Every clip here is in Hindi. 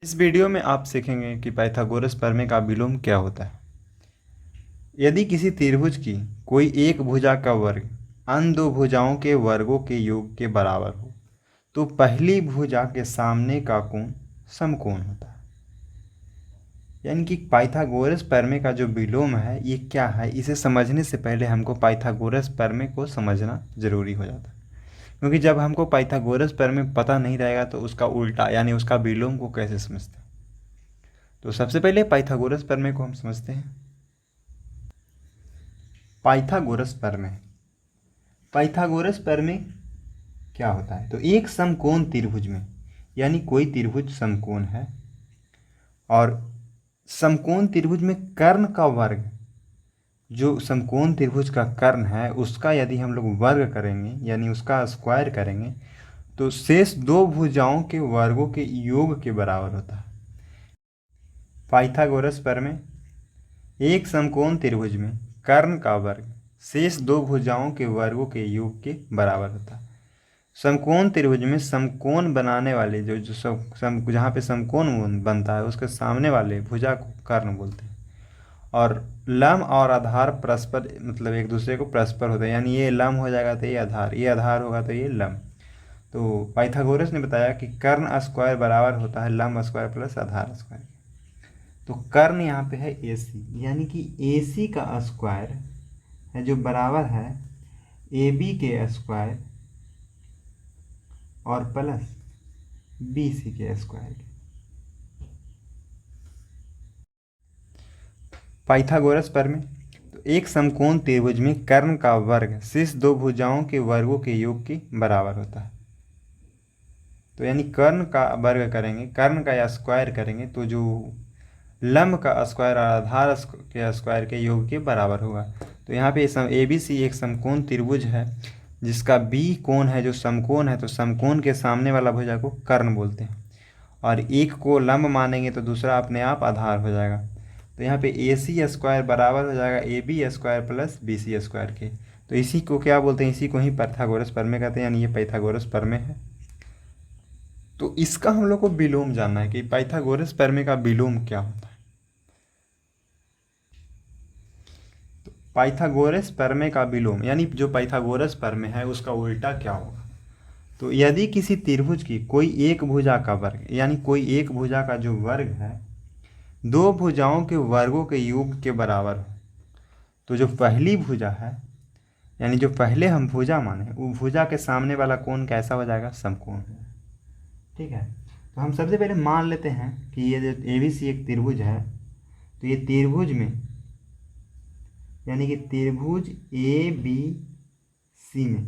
इस वीडियो में आप सीखेंगे कि पाइथागोरस प्रमेय का विलोम क्या होता है। यदि किसी त्रिभुज की कोई एक भुजा का वर्ग अन्य दो भुजाओं के वर्गों के योग के बराबर हो तो पहली भुजा के सामने का कोण समकोण होता है। यानी कि पाइथागोरस प्रमेय का जो विलोम है ये क्या है, इसे समझने से पहले हमको पाइथागोरस प्रमेय को समझना जरूरी हो जाता है। क्योंकि जब हमको पाइथागोरस प्रमेय पता नहीं रहेगा तो उसका उल्टा यानी उसका विलोम को कैसे समझते हैं। तो सबसे पहले पाइथागोरस प्रमेय को हम समझते हैं। पाइथागोरस प्रमेय पाइथागोरस प्रमेय क्या होता है। तो एक समकोण त्रिभुज में, यानी कोई त्रिभुज समकोण है और समकोण त्रिभुज में कर्ण का वर्ग, जो समकोण त्रिभुज का कर्ण है उसका यदि हम लोग वर्ग करेंगे यानी उसका स्क्वायर करेंगे तो शेष दो भुजाओं के वर्गों के योग के बराबर होता है। पाइथागोरस प्रमेय, एक समकोण त्रिभुज में कर्ण का वर्ग शेष दो भुजाओं के वर्गों के योग के बराबर होता है। समकोण त्रिभुज में समकोण बनाने वाले जो जो जहाँ पे समकोण बनता है उसके सामने वाले भुजा को कर्ण बोलते हैं। और लंब और आधार परस्पर मतलब एक दूसरे को परस्पर होते हैं, यानी ये लंब हो जाएगा तो ये आधार होगा तो ये लंब। तो पाइथागोरस ने बताया कि कर्ण स्क्वायर बराबर होता है लंब स्क्वायर प्लस आधार स्क्वायर। तो कर्ण यहाँ पे है AC, यानी कि AC का स्क्वायर है जो बराबर है AB के स्क्वायर और प्लस BC के स्क्वायर के। पाइथागोरस प्रमेय, तो एक समकोण त्रिभुज में कर्ण का वर्ग शेष दो भुजाओं के वर्गों के योग के बराबर होता है। तो यानी कर्ण का वर्ग करेंगे, कर्ण का स्क्वायर करेंगे तो जो लंब का स्क्वायर और आधार के स्क्वायर के योग के बराबर होगा। तो यहाँ पे ABC एक समकोण त्रिभुज है जिसका B कोण है जो समकोण है, तो समकोण के सामने वाला भुजा को कर्ण बोलते हैं और एक को लंब मानेंगे तो दूसरा अपने आप आधार हो जाएगा। तो यहाँ पे AC स्क्वायर बराबर हो जाएगा AB square plus BC square के। तो इसी को क्या बोलते हैं, इसी को ही पाइथागोरस प्रमेय कहते हैं, यानी ये पाइथागोरस प्रमेय है। तो इसका हम लोग को विलोम जानना है कि पाइथागोरस प्रमेय का विलोम क्या होता है। पाइथागोरस प्रमेय का विलोम यानी जो पाइथागोरस प्रमेय है उसका उल्टा क्या होगा। तो यदि किसी त्रिभुज की कोई एक भुजा का वर्ग, यानी कोई एक भुजा का जो वर्ग है दो भुजाओं के वर्गों के योग के बराबर हो तो जो पहली भुजा है यानी जो पहले हम भुजा माने वो भुजा के सामने वाला कोण कैसा हो जाएगा, समकोण। ठीक है, तो हम सबसे पहले मान लेते हैं कि ये जो ABC एक त्रिभुज है, तो ये त्रिभुज में यानी कि त्रिभुज ABC में,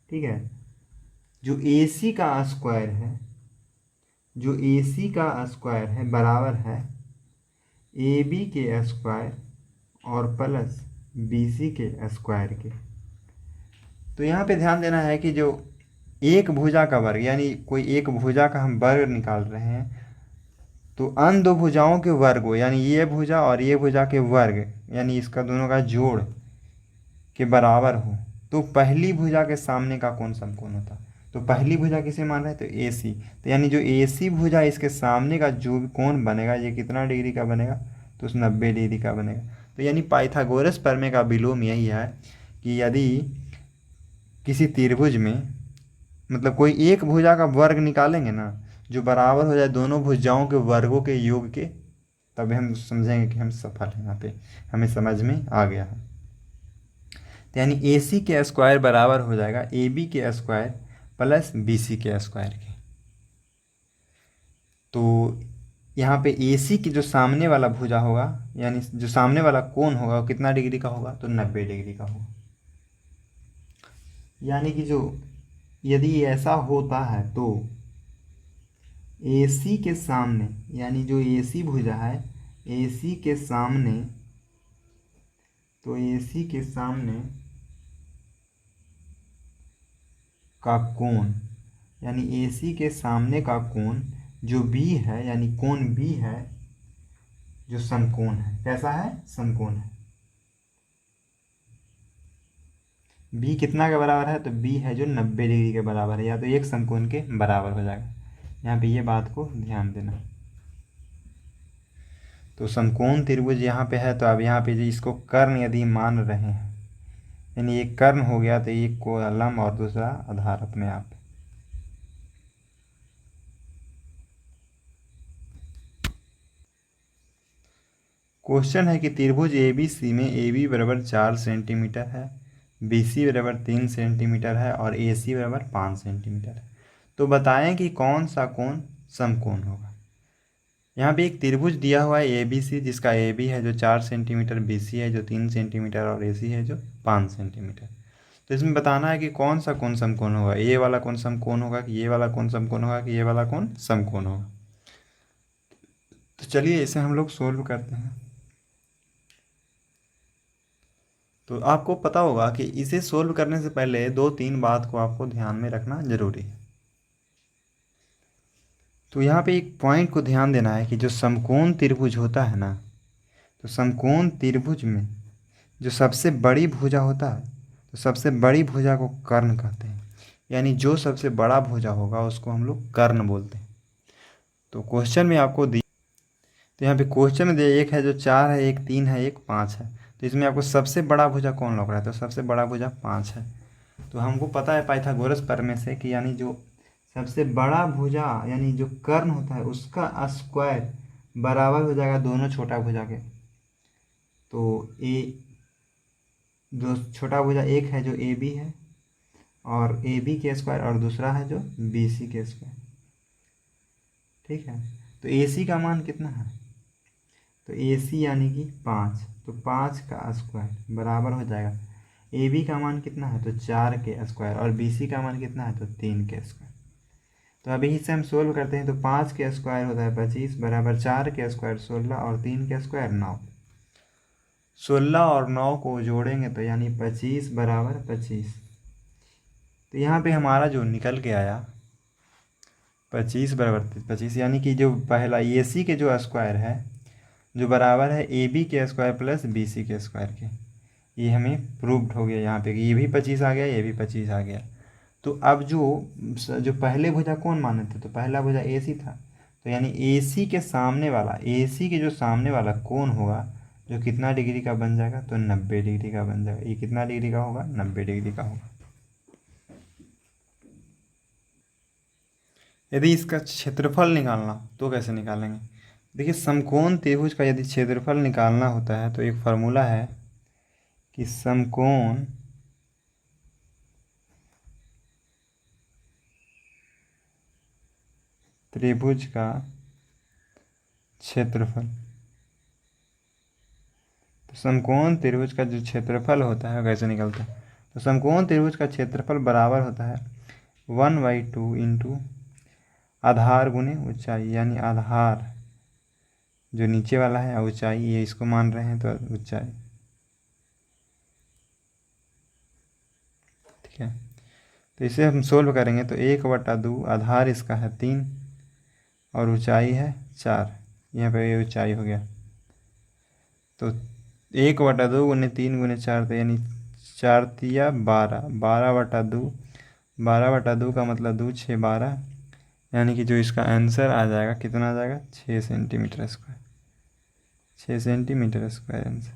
ठीक है, जो AC का स्क्वायर है, जो AC का स्क्वायर है बराबर है AB के स्क्वायर और प्लस BC के स्क्वायर के। तो यहाँ पे ध्यान देना है कि जो एक भुजा का वर्ग यानी कोई एक भुजा का हम वर्ग निकाल रहे हैं तो अन्य दो भुजाओं के वर्ग हो, यानी ये भुजा और ये भुजा के वर्ग यानी इसका दोनों का जोड़ के बराबर हो तो पहली भुजा के सामने का कोण समकोण होता। तो पहली भुजा किसे मान रहे हैं, तो AC। तो यानी जो AC भुजा इसके सामने का जो भी कोण बनेगा ये कितना डिग्री का बनेगा, तो 90 डिग्री का बनेगा। तो यानी पाइथागोरस प्रमेय का विलोम यही है कि यदि किसी त्रिभुज में मतलब कोई एक भुजा का वर्ग निकालेंगे ना जो बराबर हो जाए दोनों भुजाओं के वर्गों के योग के, तब हम समझेंगे कि हम सफल हैं, यहाँ पे हमें समझ में आ गया है। तो यानी AC के स्क्वायर बराबर हो जाएगा AB के स्क्वायर प्लस BC के स्क्वायर के। तो यहाँ पे AC की जो सामने वाला भुजा होगा यानी जो सामने वाला कोण होगा वो कितना डिग्री का होगा, तो 90 डिग्री का होगा। यानी कि जो यदि ऐसा होता है तो AC के सामने यानी जो AC भुजा है AC के सामने, तो AC के सामने का कोण यानी AC के सामने का कोण जो B है यानी कोण B है जो समकोण है, कैसा है, समकोण है। B कितना के बराबर है, तो B है जो 90 डिग्री के बराबर है, या तो एक समकोण के बराबर हो जाएगा। यहाँ पे ये बात को ध्यान देना। तो समकोण त्रिभुज यहाँ पे है, तो अब यहाँ पे इसको कर्ण यदि मान रहे हैं, यानी एक कर्ण हो गया, तो एक को लंब और दूसरा आधार अपने आप। क्वेश्चन है कि त्रिभुज ABC में AB बराबर 4 सेंटीमीटर है, BC बराबर 3 सेंटीमीटर है और AC बराबर 5 सेंटीमीटर है। तो बताएं कि कौन सा कोण समकोण होगा। यहाँ पे एक त्रिभुज दिया हुआ है ABC, जिसका AB है जो 4 सेंटीमीटर, BC है जो 3 सेंटीमीटर और AC है जो 5 सेंटीमीटर। तो इसमें बताना है कि कौन सा कोण समकोण होगा, ये वाला कोण समकोण होगा कि ये वाला कोण समकोण होगा कि ये वाला कोण समकोण होगा। तो चलिए इसे हम लोग सोल्व करते हैं। तो आपको पता होगा कि इसे सोल्व करने से पहले 2-3 बात को आपको ध्यान में रखना जरूरी है। तो यहाँ पे एक पॉइंट को ध्यान देना है कि जो समकोण त्रिभुज होता है ना, तो समकोण त्रिभुज में जो सबसे बड़ी भुजा होता है, तो सबसे बड़ी भुजा को कर्ण कहते हैं, यानी जो सबसे बड़ा भुजा होगा उसको हम लोग कर्ण बोलते हैं। तो क्वेश्चन में आपको दी, तो यहाँ पे क्वेश्चन में एक है जो 4 है, एक 3 है, एक 5 है। तो इसमें आपको सबसे बड़ा भुजा कौन लग रहा है, तो सबसे बड़ा भुजा 5 है। तो हमको पता है पाइथागोरस प्रमेय से कि यानी जो सबसे बड़ा भुजा यानी जो कर्ण होता है उसका स्क्वायर बराबर हो जाएगा दोनों छोटा भुजा के। तो जो छोटा भुजा एक है जो AB है और AB के स्क्वायर, और दूसरा है जो BC के स्क्वायर। ठीक है, तो AC का मान कितना है, तो AC यानी कि 5, तो 5 का स्क्वायर बराबर हो जाएगा AB का मान कितना है, तो 4 के स्क्वायर, और BC का मान कितना है, तो 3 के स्क्वायर। तो अभी इसे हम सोल्व करते हैं। तो 5 के स्क्वायर होता है 25 बराबर 4 के स्क्वायर 16 और 3 के स्क्वायर 9। 16 और 9 को जोड़ेंगे तो यानी 25 बराबर 25। तो यहाँ पे हमारा जो निकल के आया 25 बराबर 25, यानी कि जो पहला AC के जो स्क्वायर है जो बराबर है AB के स्क्वायर प्लस BC के स्क्वायर के, ये हमें प्रूव्ड हो गया यहाँ पे कि ये भी 25 आ गया, ये भी 25 आ गया। तो अब जो पहले भुजा कौन माने थे, तो पहला भुजा AC था, तो यानी AC के सामने वाला, AC के जो सामने वाला कोण होगा जो कितना डिग्री का बन जाएगा, तो 90 डिग्री का बन जाएगा। ये कितना डिग्री का होगा, 90 डिग्री का होगा। यदि इसका क्षेत्रफल निकालना तो कैसे निकालेंगे, देखिए समकोण त्रिभुज का यदि क्षेत्रफल निकालना होता है तो एक फार्मूला है कि समकोण त्रिभुज का क्षेत्रफल, तो समकोण त्रिभुज का जो क्षेत्रफल होता है कैसे निकलता है, तो समकोण त्रिभुज का क्षेत्रफल बराबर होता है 1/2 इंटू आधार गुने ऊंचाई, यानी आधार जो नीचे वाला है ऊंचाई, ये इसको मान रहे हैं तो ऊंचाई। ठीक है, तो इसे हम सोल्व करेंगे तो 1/2 आधार इसका है 3 और ऊंचाई है 4, यहाँ पे ये ऊंचाई हो गया। तो 1/2 गुने 3 गुने 4, तो यानी 4 तिया 12, 12/2, 12/2 का मतलब 2 6 12, यानी कि जो इसका आंसर आ जाएगा कितना आ जाएगा, 6 centimetre square, 6 centimetre square answer.